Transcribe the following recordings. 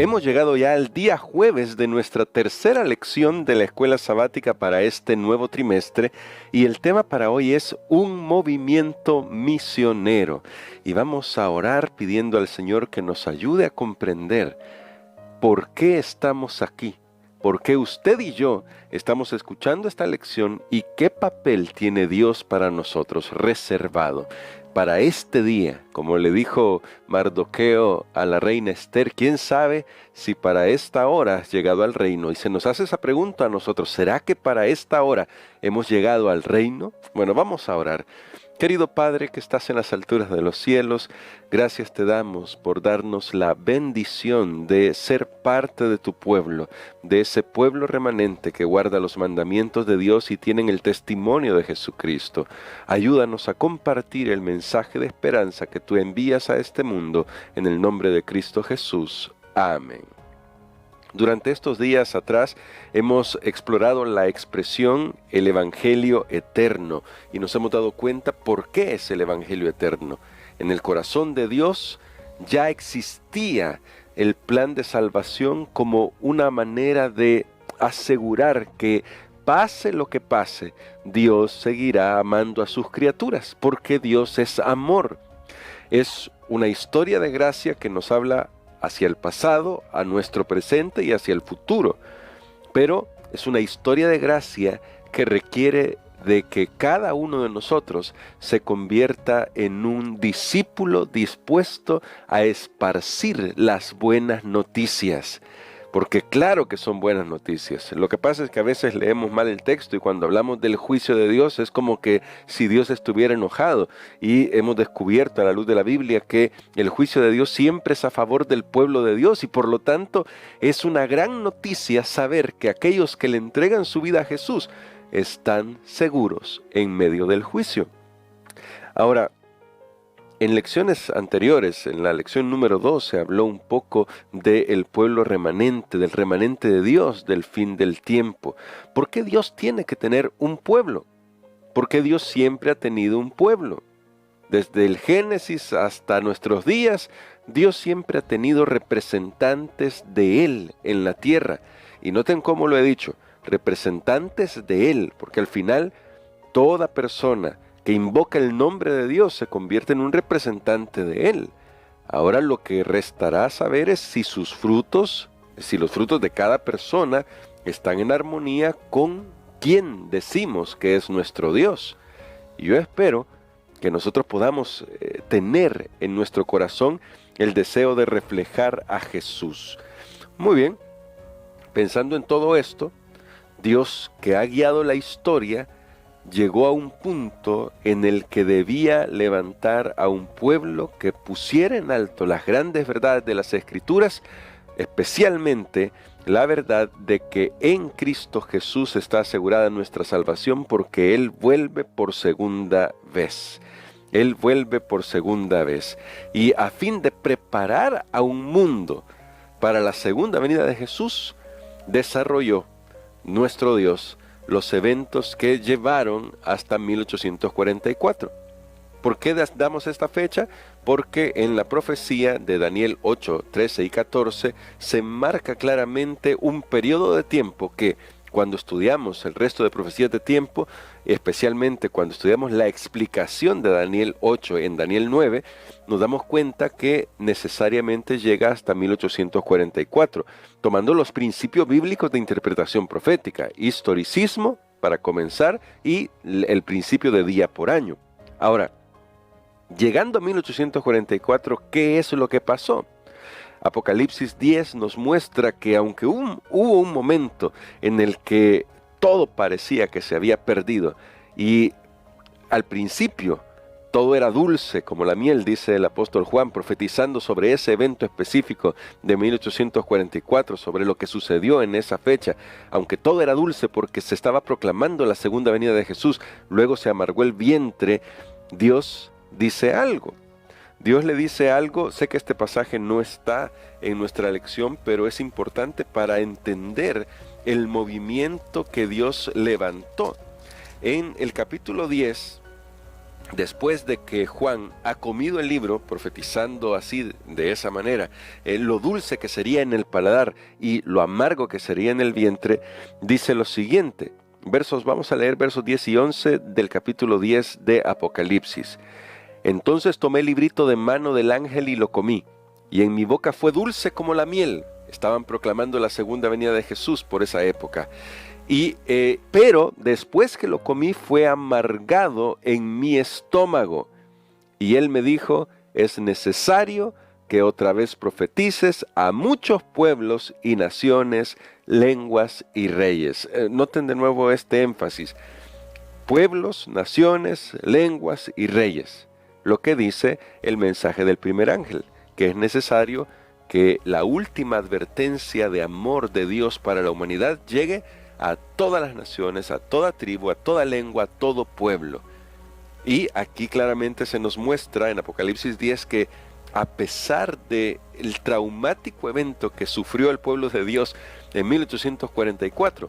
Hemos llegado ya al día jueves de nuestra tercera lección de la escuela sabática para este nuevo trimestre y el tema para hoy es un movimiento misionero. Y vamos a orar pidiendo al Señor que nos ayude a comprender por qué estamos aquí, por qué usted y yo estamos escuchando esta lección y qué papel tiene Dios para nosotros reservado. Para este día, como le dijo Mardoqueo a la reina Esther, ¿quién sabe si para esta hora has llegado al reino? Y se nos hace esa pregunta a nosotros, ¿será que para esta hora hemos llegado al reino? Bueno, vamos a orar. Querido Padre que estás en las alturas de los cielos, gracias te damos por darnos la bendición de ser parte de tu pueblo, de ese pueblo remanente que guarda los mandamientos de Dios y tienen el testimonio de Jesucristo. Ayúdanos a compartir el mensaje de esperanza que tú envías a este mundo en el nombre de Cristo Jesús. Amén. Durante estos días atrás hemos explorado la expresión el Evangelio eterno y nos hemos dado cuenta por qué es el Evangelio eterno. En el corazón de Dios ya existía el plan de salvación como una manera de asegurar que pase lo que pase, Dios seguirá amando a sus criaturas porque Dios es amor. Es una historia de gracia que nos habla hacia el pasado, a nuestro presente y hacia el futuro. Pero es una historia de gracia que requiere de que cada uno de nosotros se convierta en un discípulo dispuesto a esparcir las buenas noticias. Porque claro que son buenas noticias. Lo que pasa es que a veces leemos mal el texto y cuando hablamos del juicio de Dios es como que si Dios estuviera enojado. Y hemos descubierto a la luz de la Biblia que el juicio de Dios siempre es a favor del pueblo de Dios y por lo tanto es una gran noticia saber que aquellos que le entregan su vida a Jesús están seguros en medio del juicio. Ahora, en lecciones anteriores, en la lección número 2, se habló un poco del pueblo remanente, del remanente de Dios, del fin del tiempo. ¿Por qué Dios tiene que tener un pueblo? ¿Por qué Dios siempre ha tenido un pueblo? Desde el Génesis hasta nuestros días, Dios siempre ha tenido representantes de Él en la tierra. Y noten cómo lo he dicho, representantes de Él, porque al final toda persona que invoca el nombre de Dios se convierte en un representante de Él. Ahora lo que restará saber es si sus frutos, si los frutos de cada persona están en armonía con quien decimos que es nuestro Dios. Y yo espero que nosotros podamos tener en nuestro corazón el deseo de reflejar a Jesús. Muy bien, pensando en todo esto, Dios que ha guiado la historia llegó a un punto en el que debía levantar a un pueblo que pusiera en alto las grandes verdades de las Escrituras, especialmente la verdad de que en Cristo Jesús está asegurada nuestra salvación porque Él vuelve por segunda vez. Él vuelve por segunda vez. Y a fin de preparar a un mundo para la segunda venida de Jesús, desarrolló nuestro Dios los eventos que llevaron hasta 1844. ¿Por qué damos esta fecha? Porque en la profecía de Daniel 8, 13 y 14 se marca claramente un periodo de tiempo que cuando estudiamos el resto de profecías de tiempo, especialmente cuando estudiamos la explicación de Daniel 8 en Daniel 9, nos damos cuenta que necesariamente llega hasta 1844, tomando los principios bíblicos de interpretación profética, historicismo para comenzar y el principio de día por año. Ahora, llegando a 1844, ¿qué es lo que pasó? Apocalipsis 10 nos muestra que aunque hubo un momento en el que todo parecía que se había perdido y al principio todo era dulce como la miel, dice el apóstol Juan, profetizando sobre ese evento específico de 1844, sobre lo que sucedió en esa fecha, aunque todo era dulce porque se estaba proclamando la segunda venida de Jesús, luego se amargó el vientre, Dios dice algo. Dios le dice algo, sé que este pasaje no está en nuestra lección, pero es importante para entender el movimiento que Dios levantó. En el capítulo 10 después de que Juan ha comido el libro, profetizando así, de esa manera, lo dulce que sería en el paladar y lo amargo que sería en el vientre, dice lo siguiente. Vamos a leer versos 10 y 11 del capítulo 10 de Apocalipsis. Entonces tomé el librito de mano del ángel y lo comí, y en mi boca fue dulce como la miel. Estaban proclamando la segunda venida de Jesús por esa época. Pero después que lo comí fue amargado en mi estómago. Y él me dijo, es necesario que otra vez profetices a muchos pueblos y naciones, lenguas y reyes. Noten de nuevo este énfasis. Pueblos, naciones, lenguas y reyes. Lo que dice el mensaje del primer ángel, que es necesario que la última advertencia de amor de Dios para la humanidad llegue a todas las naciones, a toda tribu, a toda lengua, a todo pueblo. Y aquí claramente se nos muestra en Apocalipsis 10 que a pesar del traumático evento que sufrió el pueblo de Dios en 1844,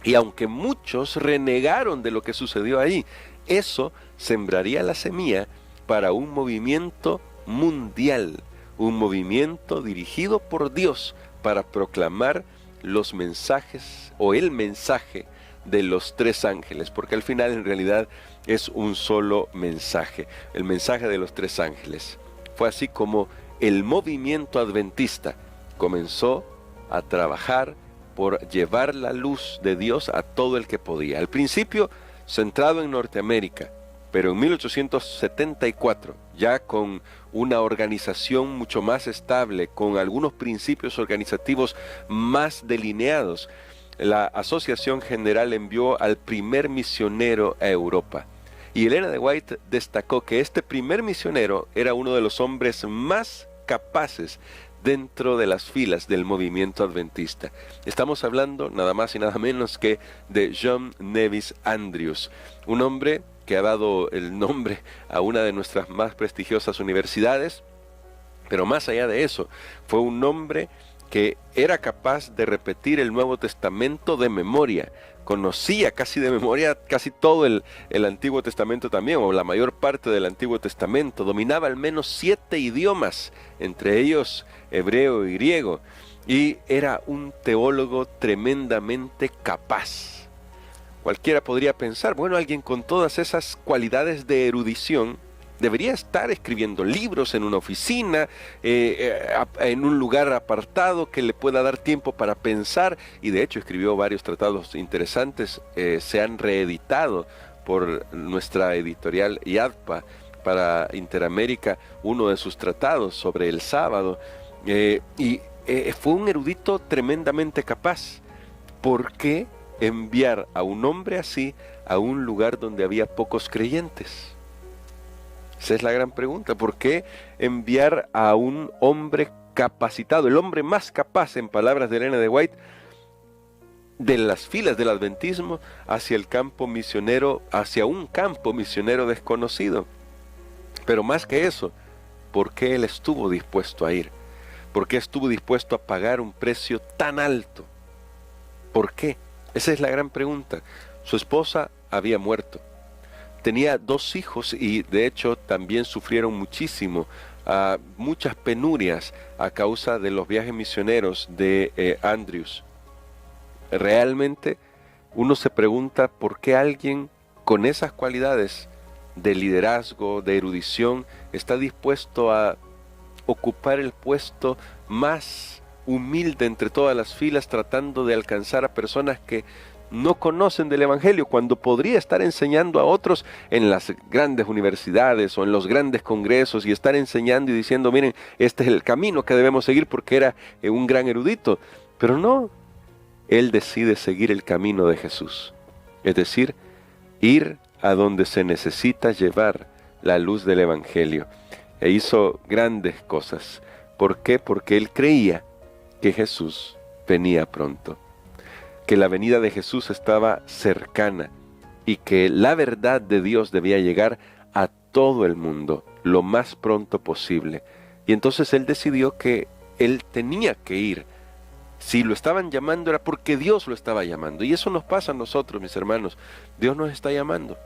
y aunque muchos renegaron de lo que sucedió ahí, eso sembraría la semilla para un movimiento mundial, un movimiento dirigido por Dios para proclamar los mensajes o el mensaje de los tres ángeles, porque al final en realidad es un solo mensaje, el mensaje de los tres ángeles. Fue así como el movimiento adventista comenzó a trabajar por llevar la luz de Dios a todo el que podía. Al principio centrado en Norteamérica, pero en 1874, ya con una organización mucho más estable, con algunos principios organizativos más delineados, la Asociación General envió al primer misionero a Europa. Y Elena de White destacó que este primer misionero era uno de los hombres más capaces dentro de las filas del movimiento adventista. Estamos hablando nada más y nada menos que de John Nevis Andrews, un hombre que ha dado el nombre a una de nuestras más prestigiosas universidades, pero más allá de eso, fue un hombre que era capaz de repetir el Nuevo Testamento de memoria, conocía casi de memoria casi todo el Antiguo Testamento también, o la mayor parte del Antiguo Testamento, dominaba al menos 7 idiomas, entre ellos hebreo y griego, y era un teólogo tremendamente capaz. Cualquiera podría pensar, bueno, alguien con todas esas cualidades de erudición debería estar escribiendo libros en una oficina, en un lugar apartado que le pueda dar tiempo para pensar, y de hecho escribió varios tratados interesantes, se han reeditado por nuestra editorial IADPA para Interamérica, uno de sus tratados sobre el sábado, fue un erudito tremendamente capaz. ¿Por qué enviar a un hombre así a un lugar donde había pocos creyentes? Esa es la gran pregunta. ¿Por qué enviar a un hombre capacitado, el hombre más capaz, en palabras de Elena de White, de las filas del adventismo, hacia el campo misionero, hacia un campo misionero desconocido? Pero más que eso, ¿por qué él estuvo dispuesto a ir? ¿Por qué estuvo dispuesto a pagar un precio tan alto? ¿Por qué? Esa es la gran pregunta. Su esposa había muerto. Tenía 2 hijos y de hecho también sufrieron muchísimo, muchas penurias a causa de los viajes misioneros de Andrews. Realmente uno se pregunta por qué alguien con esas cualidades de liderazgo, de erudición, está dispuesto a ocupar el puesto más humilde entre todas las filas, tratando de alcanzar a personas que no conocen del Evangelio, cuando podría estar enseñando a otros en las grandes universidades o en los grandes congresos y estar enseñando y diciendo, miren, este es el camino que debemos seguir, porque era un gran erudito. Pero no, él decide seguir el camino de Jesús, es decir, ir a donde se necesita llevar la luz del Evangelio. E hizo grandes cosas. ¿Por qué? Porque él creía que Jesús venía pronto, que la venida de Jesús estaba cercana y que la verdad de Dios debía llegar a todo el mundo lo más pronto posible. Y entonces él decidió que él tenía que ir. Si lo estaban llamando era porque Dios lo estaba llamando. Y eso nos pasa a nosotros, mis hermanos. Dios nos está llamando.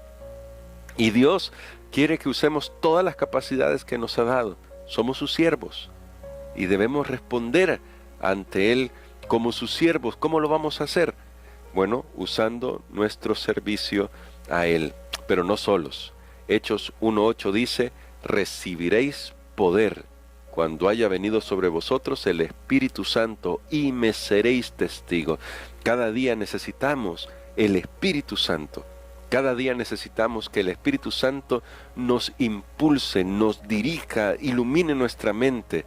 Y Dios quiere que usemos todas las capacidades que nos ha dado. Somos sus siervos y debemos responder ante Él como sus siervos. ¿Cómo lo vamos a hacer? Bueno, usando nuestro servicio a Él, pero no solos. Hechos 1:8 dice, recibiréis poder cuando haya venido sobre vosotros el Espíritu Santo y me seréis testigos. Cada día necesitamos el Espíritu Santo. Cada día necesitamos que el Espíritu Santo nos impulse, nos dirija, ilumine nuestra mente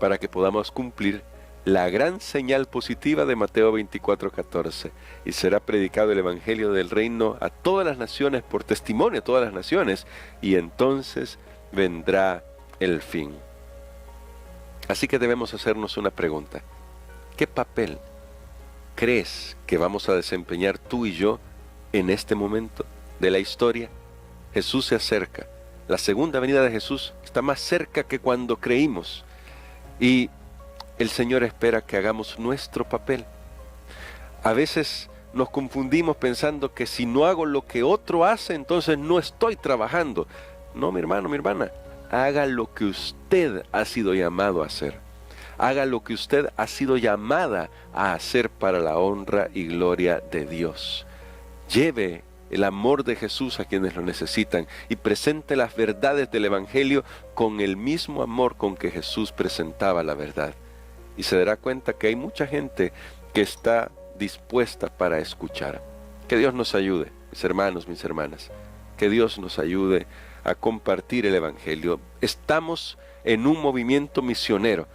para que podamos cumplir la gran señal positiva de Mateo 24:14. Y será predicado el Evangelio del Reino a todas las naciones por testimonio a todas las naciones, y entonces vendrá el fin. Así que debemos hacernos una pregunta. ¿Qué papel crees que vamos a desempeñar tú y yo en este momento de la historia? Jesús se acerca. La segunda venida de Jesús está más cerca que cuando creímos. Y el Señor espera que hagamos nuestro papel. A veces nos confundimos pensando que si no hago lo que otro hace, entonces no estoy trabajando. No, mi hermano, mi hermana. Haga lo que usted ha sido llamado a hacer. Haga lo que usted ha sido llamada a hacer para la honra y gloria de Dios. Lleve el amor de Jesús a quienes lo necesitan y presente las verdades del Evangelio con el mismo amor con que Jesús presentaba la verdad. Y se dará cuenta que hay mucha gente que está dispuesta para escuchar. Que Dios nos ayude, mis hermanos, mis hermanas. Que Dios nos ayude a compartir el Evangelio. Estamos en un movimiento misionero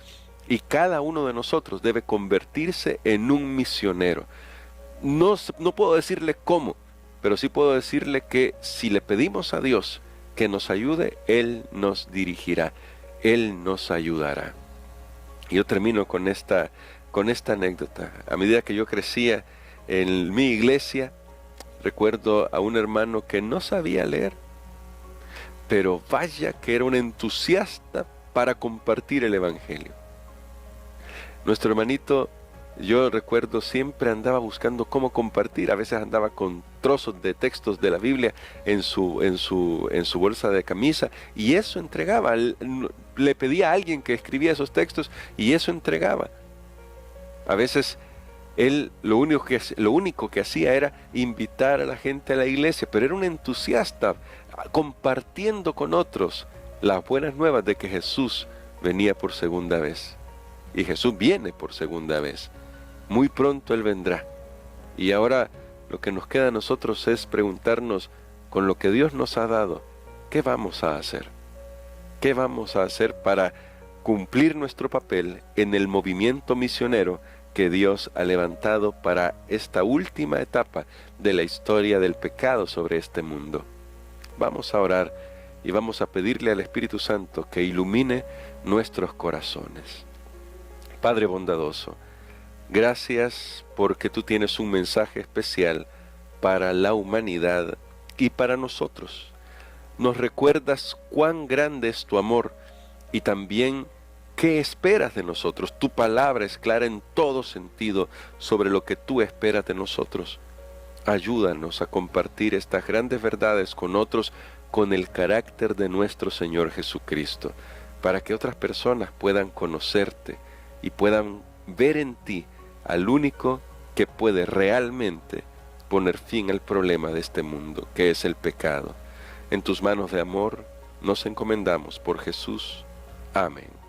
y cada uno de nosotros debe convertirse en un misionero. No puedo decirle cómo, pero sí puedo decirle que si le pedimos a Dios que nos ayude, Él nos dirigirá, Él nos ayudará. Y yo termino con esta anécdota. A medida que yo crecía en mi iglesia, recuerdo a un hermano que no sabía leer, pero vaya que era un entusiasta para compartir el Evangelio. Nuestro hermanito, yo recuerdo, siempre andaba buscando cómo compartir. A veces andaba con trozos de textos de la Biblia en su bolsa de camisa, y eso entregaba. Le pedía a alguien que escribía esos textos y eso entregaba. A veces él lo único que hacía era invitar a la gente a la iglesia, pero era un entusiasta compartiendo con otros las buenas nuevas de que Jesús venía por segunda vez. Y Jesús viene por segunda vez. Muy pronto Él vendrá. Y ahora lo que nos queda a nosotros es preguntarnos, con lo que Dios nos ha dado, ¿qué vamos a hacer? ¿Qué vamos a hacer para cumplir nuestro papel en el movimiento misionero que Dios ha levantado para esta última etapa de la historia del pecado sobre este mundo? Vamos a orar y vamos a pedirle al Espíritu Santo que ilumine nuestros corazones. Padre bondadoso, gracias porque tú tienes un mensaje especial para la humanidad y para nosotros. Nos recuerdas cuán grande es tu amor y también qué esperas de nosotros. Tu palabra es clara en todo sentido sobre lo que tú esperas de nosotros. Ayúdanos a compartir estas grandes verdades con otros con el carácter de nuestro Señor Jesucristo, para que otras personas puedan conocerte y puedan ver en ti al único que puede realmente poner fin al problema de este mundo, que es el pecado. En tus manos de amor nos encomendamos por Jesús. Amén.